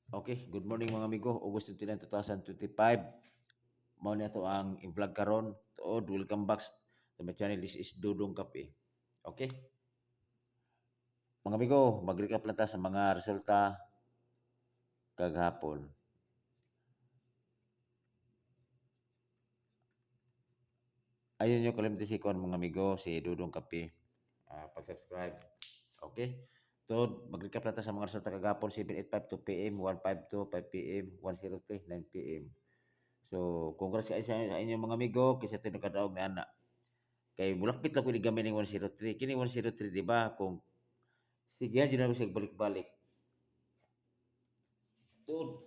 Okay, good morning mga amigo. August 29, 2025. Mao na to ang i-vlog karon. Tuod, welcome back to my channel. This is Dudong Kape. Okay? Mga amigo, mag-recap lang ta sa mga resulta kagahapon. Ayun yung kalimti si Kon mga amigo, si Dudong Kape. Pag-subscribe. Okay? Tuod, mag-recap lang ta sa mga resulta kagahapon. 7:85 p.m., 1:52 5 p.m., 1:03 9 p.m. So, congrats sa inyo mga amigo kasi ito yung kadaog na anak. Kay bulakpit lang ko ni gamay ng 103. Kini 103, di ba? Kung sige, dyan na siya balik-balik. Doon,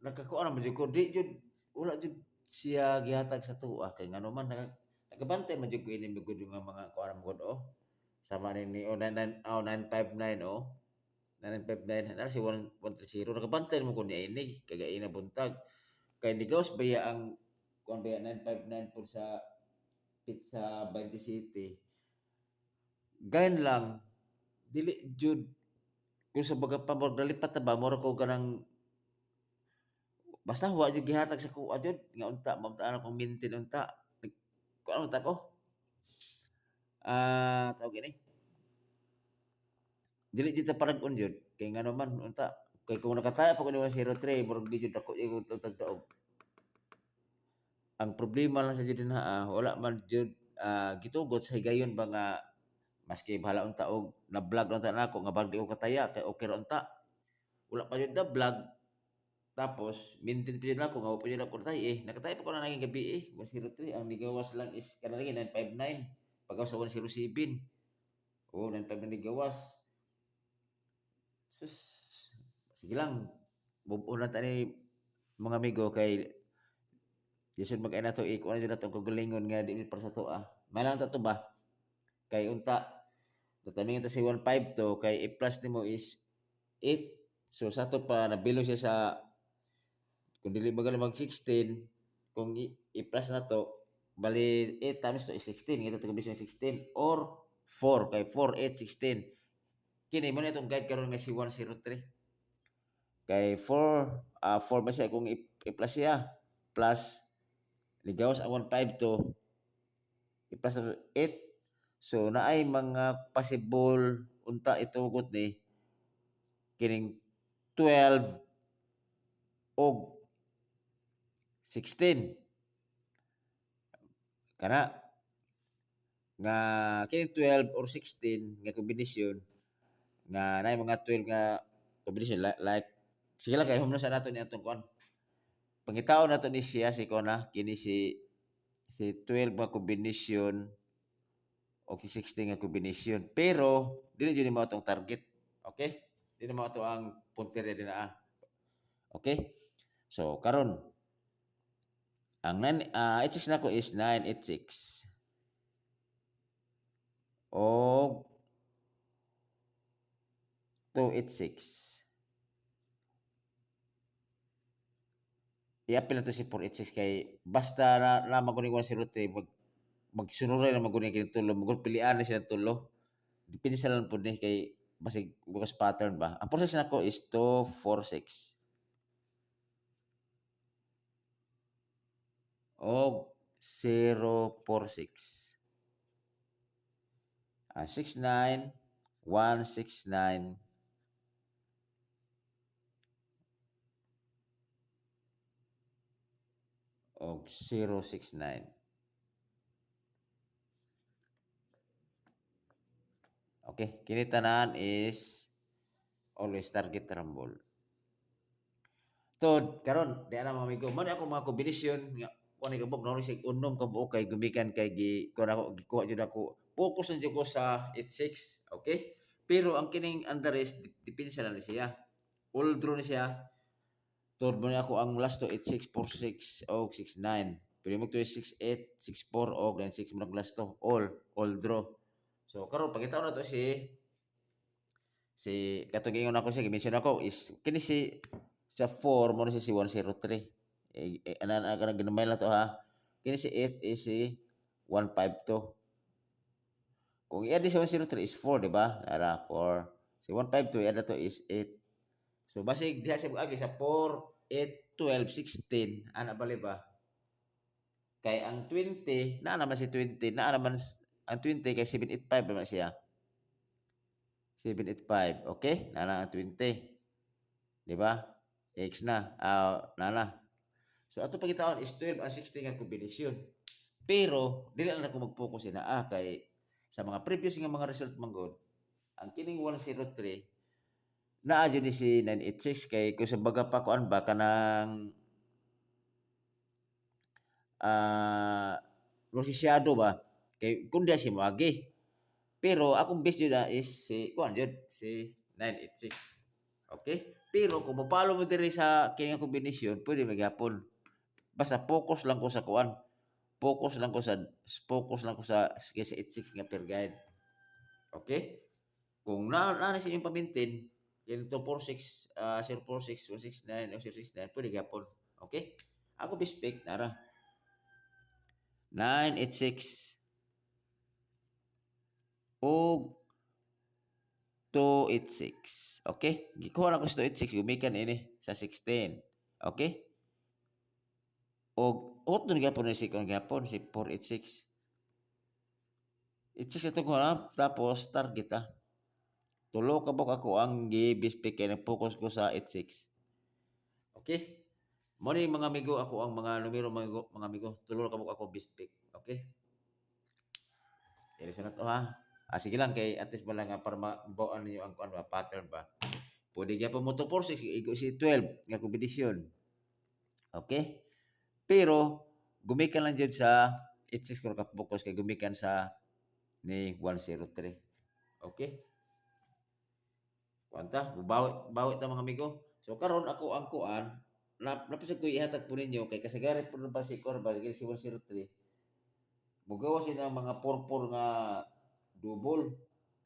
nagkakuha naman dyan ko. Di, dyan, wala dyan siya gihatag sa tuwa. Kaya nga naman, nagabantay man dyan ko inimigod yung mga kuha naman ko. Oh. Sama rin ni 959, oh. 959, ano si 130. Nagabantay mo ko niya ini. Kaya inabuntag. Kaya ni Gauss baya ang kuha baya 959 po sa Pizza 20 City. Gayon lang, dili jud kung sa baga pa mo dalipat ta ba mura ko ganang basta wa jud gihatag sa kuha jud nga unta mamtaan akong maintain unta ko ano ta ko tawag ini dili jud ta parag-on jud kay nga naman unta kay kung nakataya pa ko ni 103 murag di jud ako yung tagdaog ang problema lang sa jud dinha wala man jud gitugot sa higayon ba nga maski bahala unta og na vlog unta nako nga bag di ko kataya kay okay ra unta wala pa jud na vlog. Tapos, maintain pa yun ako, nga pa yun ako tayo eh. Nakatayo pa ko na naging gabi eh. 103. Ang ligawas lang is, kanalagi 959. Pagaw sa 107. Oo, 959 ligawas. Sus, sige lang. Move on na tayo mga amigo kay Jason mag na to ikuha na dyan na itong kagalingon nga di para sa to May lang to ba? Kay unta, tatamingin to si 1.5 to, kay i-plus ni mo is 8. So sa to pa, nabilo siya sa kung dili bagal mag 16 kung i-plus na to bali 8 times to is 16 ito combination 16 or 4 kay 4 8 16 kini mo na itong guide karon nga si 103 kay 4 4 ba siya kung i-plus siya plus ligaw sa 152 i-plus na 8 so naay mga possible unta itugot ni kining 12 og 16 kana nga kini 12 or 16 nga kombinasyon nga naay mga 12 nga kombinasyon like sige lang kay humna sa nato ni atong kon pangitaon nato ni siya si kona kini si 12 nga kombinasyon o si 16 nga kombinasyon pero dili jud mo atong target okay dili mo ato ang punteriya din okay so karon ang HS nako is 986 o 286 i-appeal na to si 486 kay basta na maguning 103 magsunuray na maguning kini tulo magul pilian na siya tulo depende sa lang pud ni kay basig bukas pattern ba ang process nako is 246 o 046 69 169 o 069 okay kini tanan is always target rumble Tod, karon di ana mga amigo, man ako mga kombinasyon nga kuan ni kabog na sig unom ka buok kay gumikan kay kuan ako gikuha jud ako. Focus na jud ko sa 86, okay? Pero ang kining Andares depende sa lang ni siya. All draw ni siya. Tod mo ako ang last to 8646 o 69. Pero mo to 68 64 o 96 mo last to all draw. So karon pagitaw na to si katong ingon ako siya gi-mention ako is kini sa 4 mo na si 103 anan aga ginamay lang to kini si 8 is si 152 kung i-add si 103 is 4 di ba ara 4 si 152 i-add to is 8 So basig diha siya agi sa 4, 8, 12, 16 ana bali ba? Kay ang 20 naa naman si 20 naa naman ang 20 kay 785 naman siya. 785, okay? Naa na ang 20. Di ba? X na. Nana. So ato pagitaon is 12 and 16 nga kombinasyon. Pero dili na ako mag-focus na kay sa mga previous nga mga result manggod ang kining 103 naa jud ni si 986 kay kung sa baga pa kuan ba kanang rosisyado ba kay kung di si moagi. Pero akong base jud is si kuan jud si 986. Okay? Pero kung mapalo mo diri sa kining kombinasyon, pwede magyapon. Basta focus lang ko sa kuan. Focus lang ko sa 86 nga per guide. Okay? Kung na sa inyong pamintin, yung 246, 046, 169, o 069, pwede gyapon. Okay? Ako bispek, nara. 986 o 286. Okay? Gikuha na ko sa 286, gumikan ini sa 16. Okay? O otno gyapon ni si kung gyapon si 486. 86 ito ko na tapos target Tulo ka bok ako ang gi-bispek kay nag-focus ko sa 86. Okay? Mo ni mga amigo ako ang mga numero mga amigo. Tulo ka bok ako bispek. Okay? Dili sunod to ha. Sige lang kay at least bala nga para mabuan niyo ang kuan ba pattern ba. Pwede gyapon mo 246 igo si 12 nga kombinasyon. Okay? Pero gumikan lang jud sa 86 ko ka focus kay gumikan sa ni 103. Okay? Kuanta, bawi ta mga amigo. So karon ako ang kuan, napisag ko ihatag po ninyo kay kasagaran po ba si Corba, si 103. Mugawa sila ng mga purpur nga double.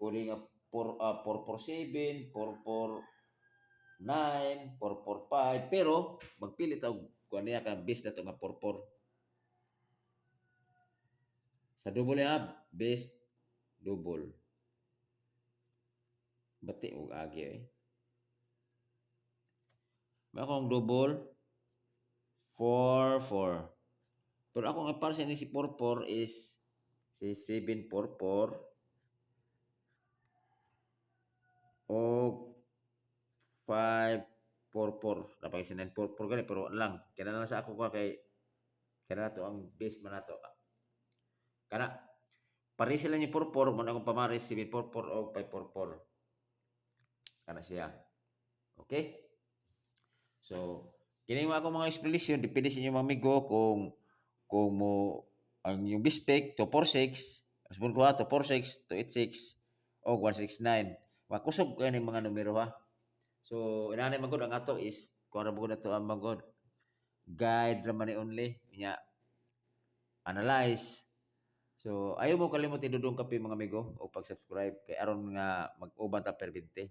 Pwede nga 447, 449, 445, pero magpili ta kuan niya ka base na to nga purpur. Sa double nga base double. Bati og agi May akong double 4-4. Pero ako nga para sa ni si 4-4 is si 7-4-4 o 5-4-4. Napag si 9-4-4 gani pero lang. Kaya lang sa ako kay kaya na to ang base man na to. Kana pare sila ni 4-4 mo na akong pamaris 7-4-4 o 5-4-4. Kana siya. Okay? So, kini mo ako mga explanation, depende sa inyo mga amigo kung mo ang yung bispec 246, asbon ko 246, 286 o 169. Makusog ko yung mga numero ha. So, inanay magod ang ato is kung ano na to ang magod guide naman ni only niya analyze. So, ayaw mo kalimot idudong kape mga amigo o pag-subscribe kay aron nga mag-uban ta per 20.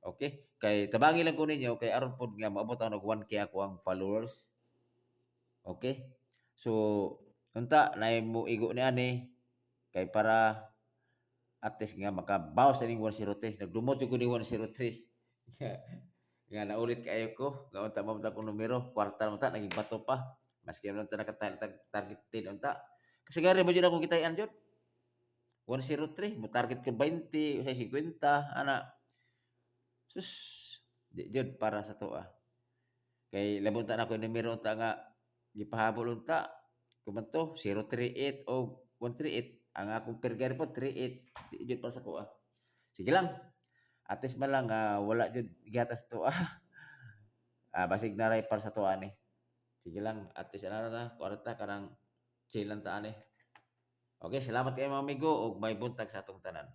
Okay? Kay tabangi lang ko ninyo kay aron pod nga maabot ako og 1K ako ang followers. Okay? So, unta na mo igo ni ani kay para at least nga makabawas ning 103. Nagdumot ko ni 103. nga naulit kayo ko. Nga unta mo ta kong numero, kwarta mo ta naging bato pa. Maski man ta target 10 unta. Kasi gari mo jud akong gitayan jud. 103 mo target ko 20 o 50 ana. Sus, di jud para sa to Kay labon ta na ko numero unta nga gipahabol unta. Kumanto 038 o 138 ang akong per guide po 38 di jud para sa ko Sige lang. At least man lang wala jud gatas to basig na ray para sa to ani. Sige lang, at least na kwarta kanang chill lang ta ani. Okay, salamat kayo mga amigo ug may buntag sa atong tanan.